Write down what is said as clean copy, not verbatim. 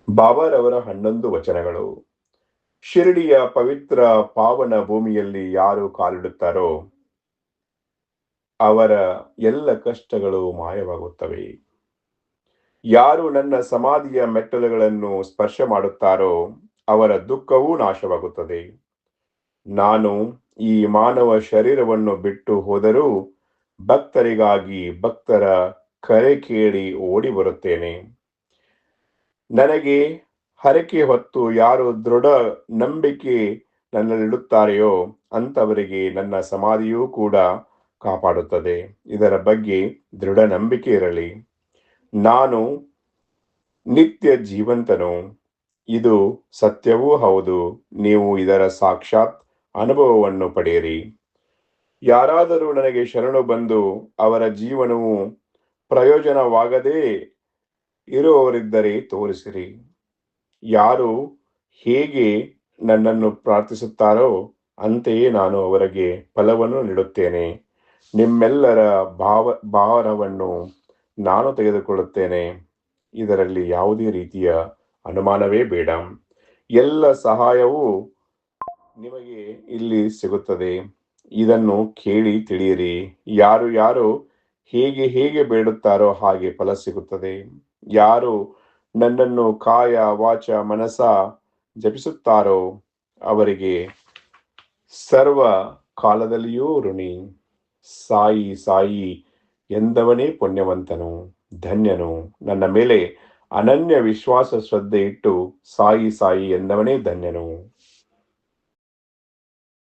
ಬಾಬಾರವರ 11 ವಚನಗಳು. ಶಿರಡಿಯ ಪವಿತ್ರ ಪಾವನ ಭೂಮಿಯಲ್ಲಿ ಯಾರು ಕಾಲಿಡುತ್ತಾರೋ ಅವರ ಎಲ್ಲ ಕಷ್ಟಗಳು ಮಾಯವಾಗುತ್ತವೆ. ಯಾರು ನನ್ನ ಸಮಾಧಿಯ ಮೆಟ್ಟಲುಗಳನ್ನು ಸ್ಪರ್ಶ ಮಾಡುತ್ತಾರೋ ಅವರ ದುಃಖವೂ ನಾಶವಾಗುತ್ತದೆ. ನಾನು ಈ ಮಾನವ ಶರೀರವನ್ನು ಬಿಟ್ಟು ಹೋದರೂ ಭಕ್ತರಿಗಾಗಿ ಭಕ್ತರ ಕರೆ ಕೇಳಿ ಓಡಿ ಬರುತ್ತೇನೆ. ನನಗೆ ಹರಕೆ ಹೊತ್ತು ಯಾರು ದೃಢ ನಂಬಿಕೆ ನನ್ನಲ್ಲಿಡುತ್ತಾರೆಯೋ ಅಂತವರಿಗೆ ನನ್ನ ಸಮಾಧಿಯೂ ಕೂಡ ಕಾಪಾಡುತ್ತದೆ. ಇದರ ಬಗ್ಗೆ ದೃಢ ನಂಬಿಕೆ ಇರಲಿ. ನಾನು ನಿತ್ಯ ಜೀವಂತನು, ಇದು ಸತ್ಯವೂ ಹೌದು. ನೀವು ಇದರ ಸಾಕ್ಷಾತ್ ಅನುಭವವನ್ನು ಪಡೆಯಿರಿ. ಯಾರಾದರೂ ನನಗೆ ಶರಣು ಬಂದು ಅವರ ಜೀವನವು ಪ್ರಯೋಜನವಾಗದೇ ಇರುವವರಿದ್ದರೆ ತೋರಿಸಿರಿ. ಯಾರು ಹೇಗೆ ನನ್ನನ್ನು ಪ್ರಾರ್ಥಿಸುತ್ತಾರೋ ಅಂತೆಯೇ ನಾನು ಅವರಿಗೆ ಫಲವನ್ನು ನೀಡುತ್ತೇನೆ. ನಿಮ್ಮೆಲ್ಲರ ಭಾರವನ್ನು ನಾನು ತೆಗೆದುಕೊಳ್ಳುತ್ತೇನೆ. ಇದರಲ್ಲಿ ಯಾವುದೇ ರೀತಿಯ ಅನುಮಾನವೇ ಬೇಡ. ಎಲ್ಲ ಸಹಾಯವೂ ನಿಮಗೆ ಇಲ್ಲಿ ಸಿಗುತ್ತದೆ. ಇದನ್ನು ಕೇಳಿ ತಿಳಿಯಿರಿ. ಯಾರು ಯಾರು ಹೇಗೆ ಬೇಡುತ್ತಾರೋ ಹಾಗೆ ಫಲ ಸಿಗುತ್ತದೆ. ಯಾರು ನನ್ನನ್ನು ಕಾಯ ವಾಚ ಮನಸ ಜಪಿಸುತ್ತಾರೋ ಅವರಿಗೆ ಸರ್ವ ಕಾಲದಲ್ಲಿಯೂ ಋಣಿ. ಸಾಯಿ ಸಾಯಿ ಎಂದವನೇ ಪುಣ್ಯವಂತನು, ಧನ್ಯನು. ನನ್ನ ಮೇಲೆ ಅನನ್ಯ ವಿಶ್ವಾಸ ಶ್ರದ್ಧೆ ಇಟ್ಟು ಸಾಯಿ ಸಾಯಿ ಎಂದವನೇ ಧನ್ಯನು.